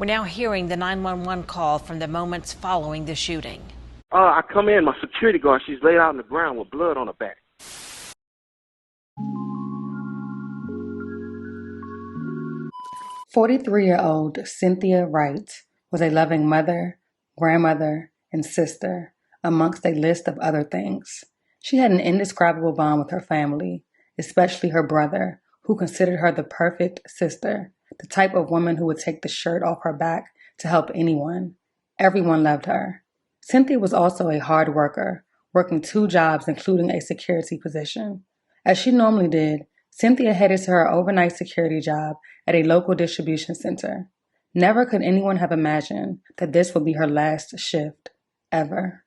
We're now hearing the 911 call from the moments following the shooting. I come in, my security guard, she's laid out on the ground with blood on her back. "43-year-old Cynthia Wright was a loving mother, grandmother, and sister, amongst a list of other things. She had an indescribable bond with her family, especially her brother, who considered her the perfect sister, the type of woman who would take the shirt off her back to help anyone. Everyone loved her. Cynthia was also a hard worker, working 2 jobs including a security position. As she normally did, Cynthia headed to her overnight security job at a local distribution center. Never could anyone have imagined that this would be her last shift, ever.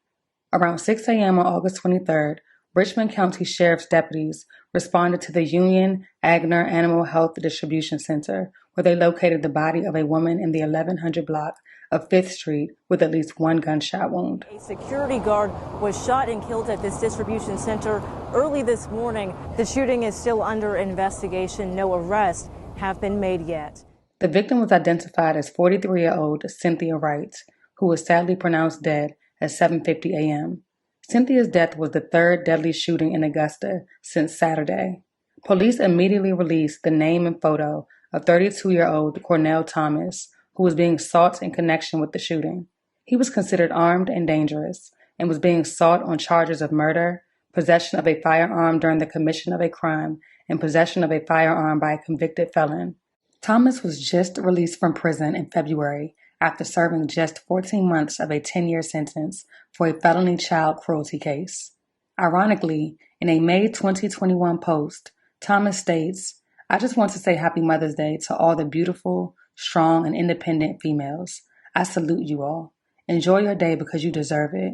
Around 6 a.m. on August 23rd, Richmond County Sheriff's deputies responded to the Union Agner Animal Health Distribution Center, where they located the body of a woman in the 1100 block of 5th Street with at least 1 gunshot wound. A security guard was shot and killed at this distribution center early this morning. The shooting is still under investigation. No arrests have been made yet. The victim was identified as 43-year-old Cynthia Wright, who was sadly pronounced dead at 7:50 a.m. Cynthia's death was the 3rd deadly shooting in Augusta since Saturday. Police immediately released the name and photo of 32-year-old Cornell Thomas, who was being sought in connection with the shooting. He was considered armed and dangerous and was being sought on charges of murder, possession of a firearm during the commission of a crime, and possession of a firearm by a convicted felon. Thomas was just released from prison in February after serving just 14 months of a 10-year sentence for a felony child cruelty case. Ironically, in a May 2021 post, Thomas states, "I just want to say Happy Mother's Day to all the beautiful, strong, and independent females. I salute you all. Enjoy your day because you deserve it."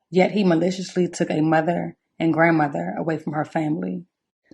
Yet he maliciously took a mother and grandmother away from her family.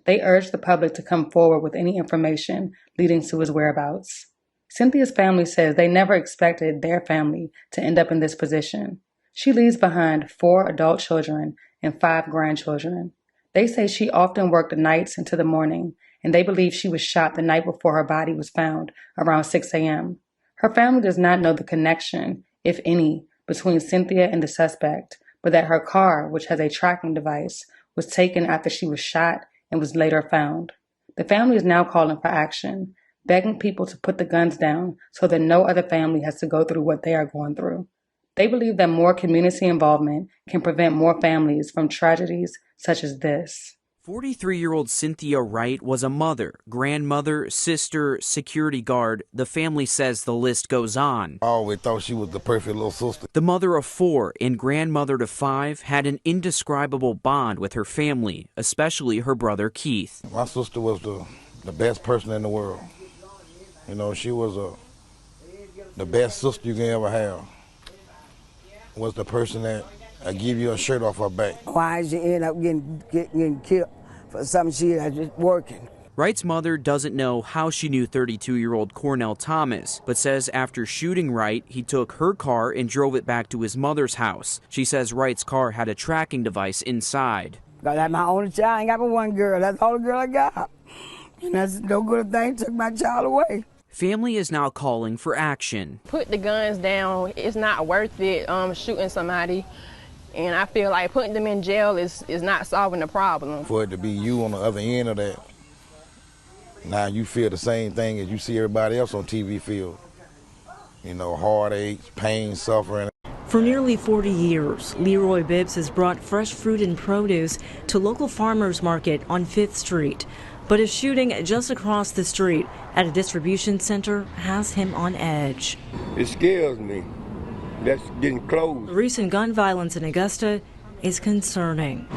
They urged the public to come forward with any information leading to his whereabouts. Cynthia's family says they never expected their family to end up in this position. She leaves behind 4 adult children and 5 grandchildren. They say she often worked nights into the morning, and they believe she was shot the night before her body was found around 6 a.m. Her family does not know the connection, if any, between Cynthia and the suspect, but that her car, which has a tracking device, was taken after she was shot and was later found. The family is now calling for action, begging people to put the guns down so that no other family has to go through what they are going through. They believe that more community involvement can prevent more families from tragedies such as this. 43-year-old Cynthia Wright was a mother, grandmother, sister, security guard. The family says the list goes on. I always thought she was the perfect little sister. The mother of 4 and grandmother to 5 had an indescribable bond with her family, especially her brother Keith. My sister was the best person in the world. You know, she was the best sister you can ever have. Was the person that give you a shirt off her back. Why did she end up getting killed for something she was just working? Wright's mother doesn't know how she knew 32-year-old Cornell Thomas, but says after shooting Wright, he took her car and drove it back to his mother's house. She says Wright's car had a tracking device inside. I got my only child. I ain't got but one girl. That's the only girl I got. And that's no good thing. Took my child away. Family is now calling for action. Put the guns down. It's not worth it shooting somebody. And I feel like putting them in jail is not solving the problem. For it to be you on the other end of that, now you feel the same thing as you see everybody else on TV feel. You know, heartaches, pain, suffering. For nearly 40 years, Leroy Bibbs has brought fresh fruit and produce to local farmers market on 5th Street. But a shooting just across the street at a distribution center has him on edge. It scares me. That's getting close. Recent gun violence in Augusta is concerning.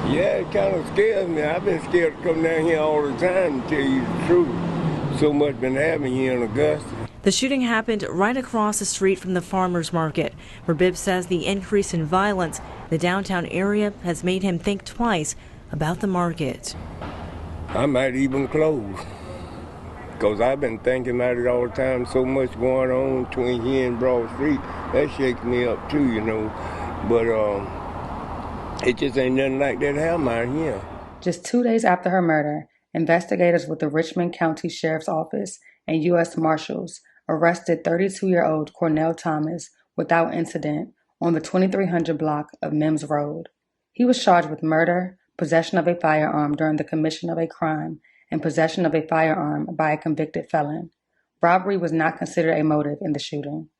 Yeah, it kind of scares me. I've been scared to come down here all the time, to tell you the truth. So much been happening here in Augusta. The shooting happened right across the street from the farmers market, where Bibbs says the increase in violence in the downtown area has made him think twice about the market. I might even close, because I've been thinking about it all the time. So much going on between here and Broad Street, that shakes me up too, you know. But it just ain't nothing like that happening out here. Just 2 days after her murder, investigators with the Richmond County Sheriff's Office and U.S. Marshals arrested 32-year-old Cornell Thomas without incident on the 2300 block of Mims Road. He was charged with murder, possession of a firearm during the commission of a crime, and possession of a firearm by a convicted felon. Robbery was not considered a motive in the shooting.